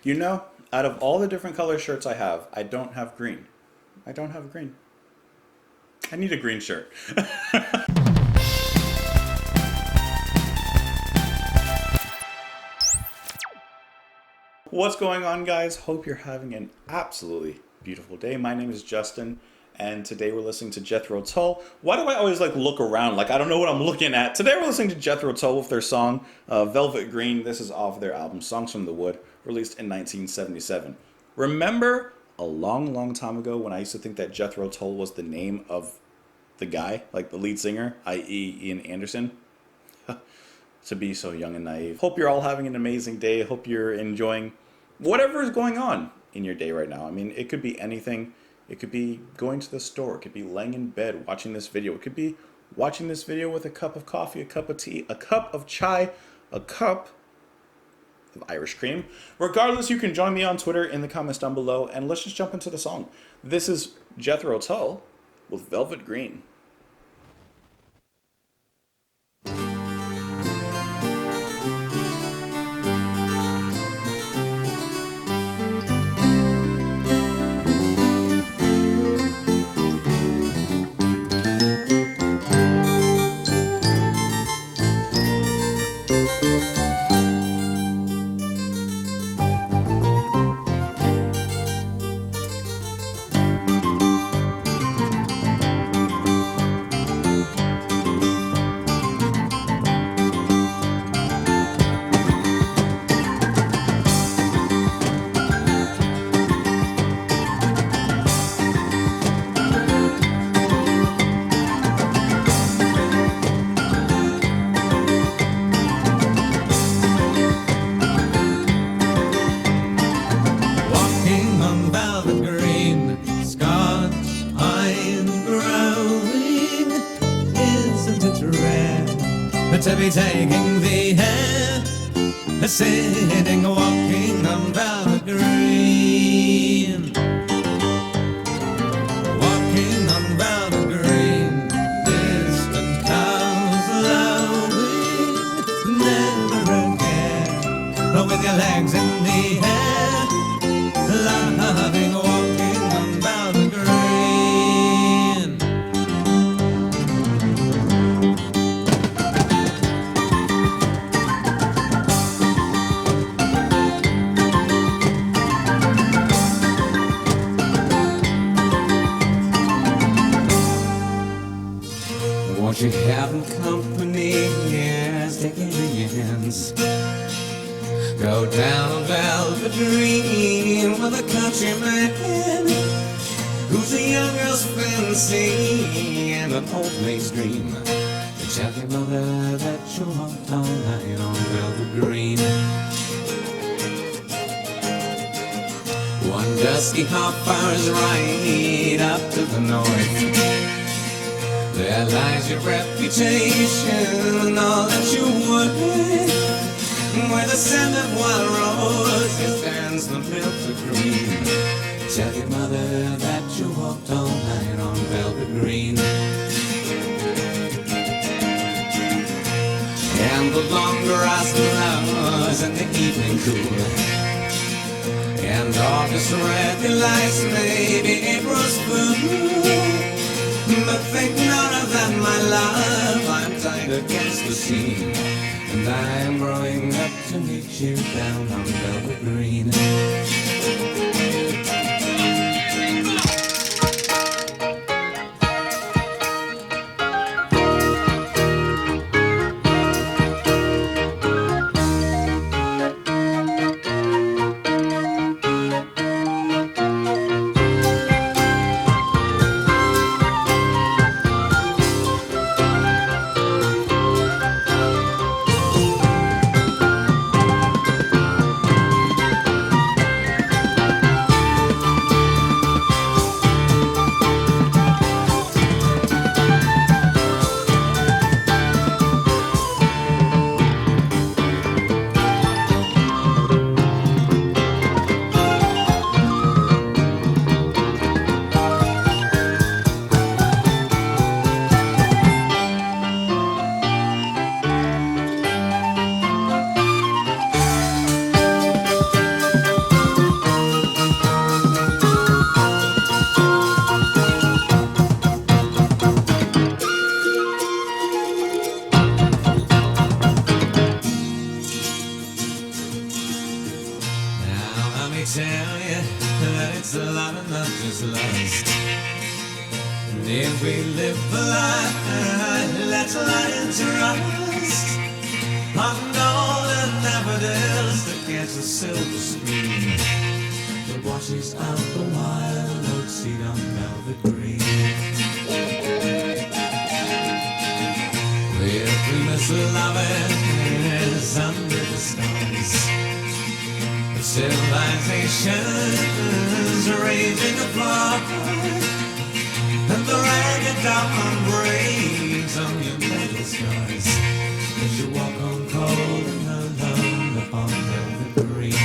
You know, out of all the different color shirts I have, I don't have green. I don't have green. I need a green shirt. What's going on, guys? Hope you're having an absolutely beautiful day. My name is Justin, and today we're listening to Jethro Tull. Why do I always look around? I don't know what I'm looking at. Today we're listening to Jethro Tull with their song Velvet Green. This is off their album Songs from the Wood, released in 1977. Remember a long, long time ago when I used to think that Jethro Tull was the name of the guy, like the lead singer, i.e. Ian Anderson? To be so young and naive. Hope you're all having an amazing day. Hope you're enjoying whatever is going on in your day right now. I mean, it could be anything. It could be going to the store. It could be laying in bed watching this video. It could be watching this video with a cup of coffee, a cup of tea, a cup of chai, a cup of Irish cream. Regardless, you can join me on Twitter in the comments down below, and let's just jump into the song. This is Jethro Tull with Velvet Green. To be taking the air, sitting, walking on velvet green, walking on velvet green, distant clouds lowing, never again, with your legs in the air, loving, walking on velvet green. Won't you have company? Yes, taking your hands. Go down velvet green with a countryman who's a young girl's fancy and an old maid's dream. Tell your mother that you walked all night on velvet green. One dusky hop fires right up to the north. There lies your reputation, all that you worth. Where the scent of wild roses stands the milk green. Tell your mother that you walked all night on velvet green. And the long grass flowers in the evening cool, and August red lights, maybe April's fool. But think not of that, my love, I'm tied against the scene, and I am growing up to meet you down on velvet green. me tell you that it's love and not just lust. And if we live the life, let's light and trust. On golden daffodils that catch the silver stream that washes out the wild oat seed on velvet green. We're dreamers lovers under the stars. Civilizations raging apart, and the ragged diamond breaks on your metal scars as you walk on cold and alone upon velvet green.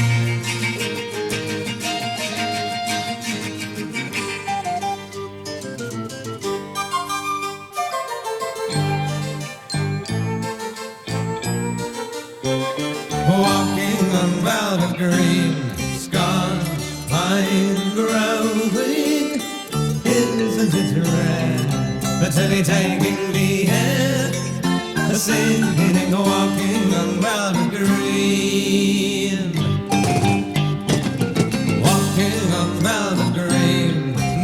Walking on velvet green, scars pine growing. Isn't it rare to be taking the air, singing, walking on velvet green. Walking on velvet green,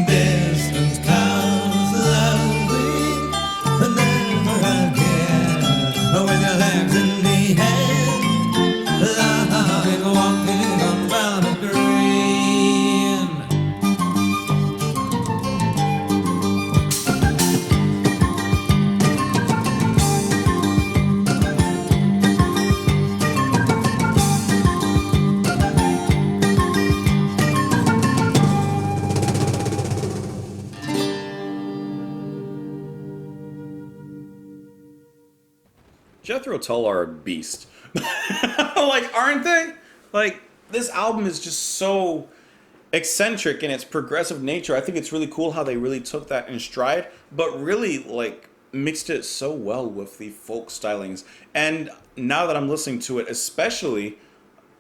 distant clouds loving, never again with your legs in the air. Walking on velvet green. Jethro Tull are a beast. Like, aren't they? Like, this album is just so eccentric in its progressive nature. I think it's really cool how they really took that in stride, but really, like, mixed it so well with the folk stylings. And now that I'm listening to it, especially,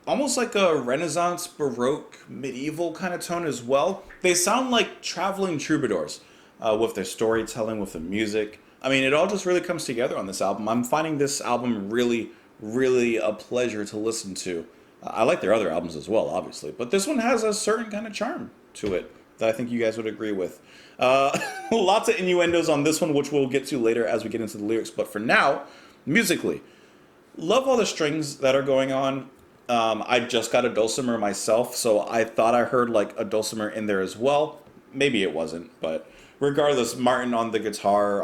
almost like a Renaissance, Baroque, medieval kind of tone as well. They sound like traveling troubadours with their storytelling, with the music. I mean, it all just really comes together on this album. I'm finding this album really, really a pleasure to listen to. I like their other albums as well, obviously, but this one has a certain kind of charm to it that I think you guys would agree with. Lots of innuendos on this one, which we'll get to later as we get into the lyrics, but for now, musically, love all the strings that are going on. I just got a dulcimer myself, so I thought I heard like a dulcimer in there as well. Maybe it wasn't, but regardless, Martin on the guitar,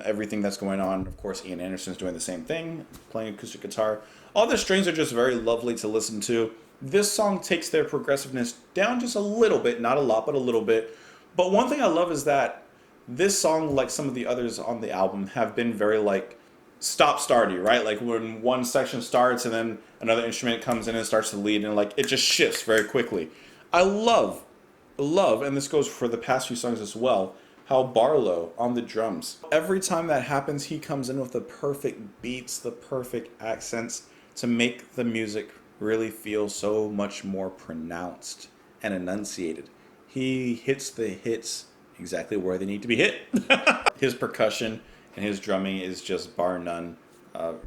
everything that's going on. Of course, Ian Anderson's doing the same thing, playing acoustic guitar. All the strings are just very lovely to listen to. This song takes their progressiveness down just a little bit, not a lot, but a little bit. But one thing I love is that this song, like some of the others on the album, have been very like stop-starty, right? Like when one section starts and then another instrument comes in and starts to lead, and like it just shifts very quickly. I love, and this goes for the past few songs as well, how Barlow on the drums, every time that happens, he comes in with the perfect beats, the perfect accents to make the music really feel so much more pronounced and enunciated. He hits the hits exactly where they need to be hit. His percussion and his drumming is just bar none.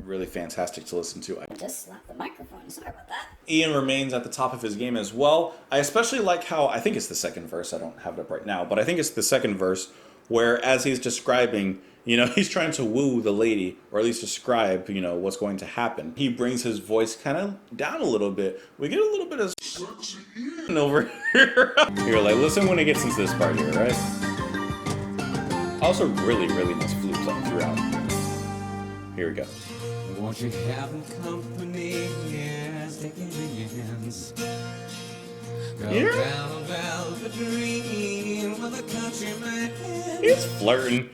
Really fantastic to listen to. I just slapped the microphone, sorry about that. Ian remains at the top of his game as well. I especially like how, I think it's the second verse, I don't have it up right now, but I think it's the second verse where as he's describing, he's trying to woo the lady, or at least describe, what's going to happen. He brings his voice kind of down a little bit. We get a little bit of over here. Here, like, listen when it gets into this part here, right? Also, really, really nice flute playing throughout. Here we go. Won't you have company? Yes, taking your hands. Go down a velvet dream with a countryman. He's flirting.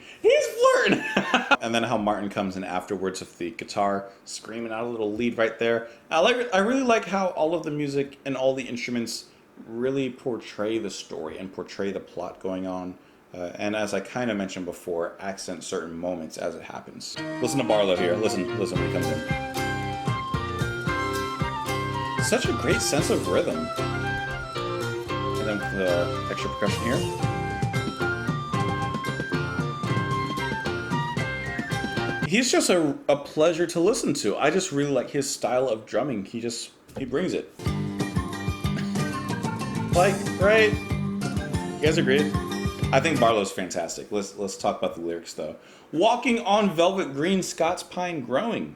And then how Martin comes in afterwards with the guitar, screaming out a little lead right there. I really like how all of the music and all the instruments really portray the story and portray the plot going on. And as I kind of mentioned before, accent certain moments as it happens. Listen to Barlow here. Listen when he comes in. Such a great sense of rhythm. And then the extra percussion here. He's just a pleasure to listen to. I just really like his style of drumming. He brings it. Like, right? You guys agree? I think Barlow's fantastic. Let's talk about the lyrics though. Walking on velvet green, Scots pine growing.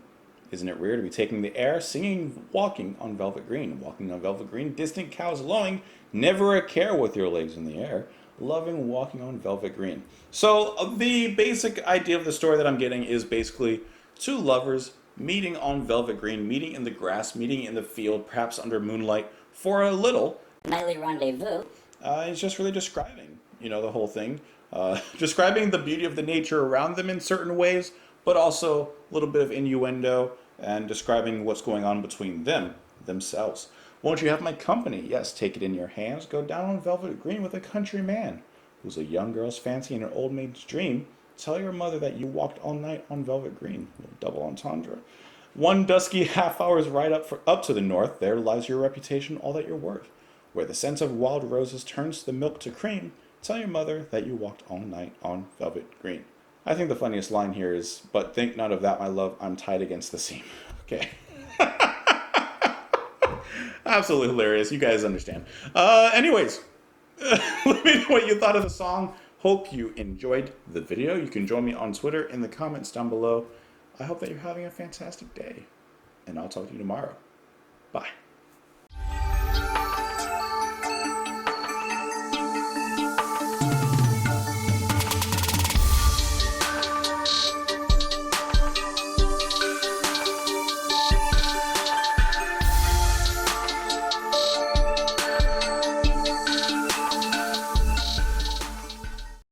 Isn't it rare to be taking the air, singing, walking on velvet green, walking on velvet green, distant cows lowing, never a care with your legs in the air, loving walking on velvet green. So the basic idea of the story that I'm getting is basically two lovers meeting on velvet green, meeting in the grass, meeting in the field, perhaps under moonlight, for a little. Nightly rendezvous. It's just really describing, the whole thing. Describing the beauty of the nature around them in certain ways, but also a little bit of innuendo and describing what's going on between themselves. Won't you have my company? Yes, take it in your hands. Go down on velvet green with a country man who's a young girl's fancy and an old maid's dream. Tell your mother that you walked all night on velvet green. Double entendre. One dusky half hour's ride up to the north. There lies your reputation, all that you're worth. Where the scent of wild roses turns the milk to cream. Tell your mother that you walked all night on velvet green. I think the funniest line here is, but think not of that, my love, I'm tied against the seam. Okay. Absolutely hilarious. You guys understand. Anyways, let me know what you thought of the song. Hope you enjoyed the video. You can join me on Twitter in the comments down below. I hope that you're having a fantastic day. And I'll talk to you tomorrow. Bye.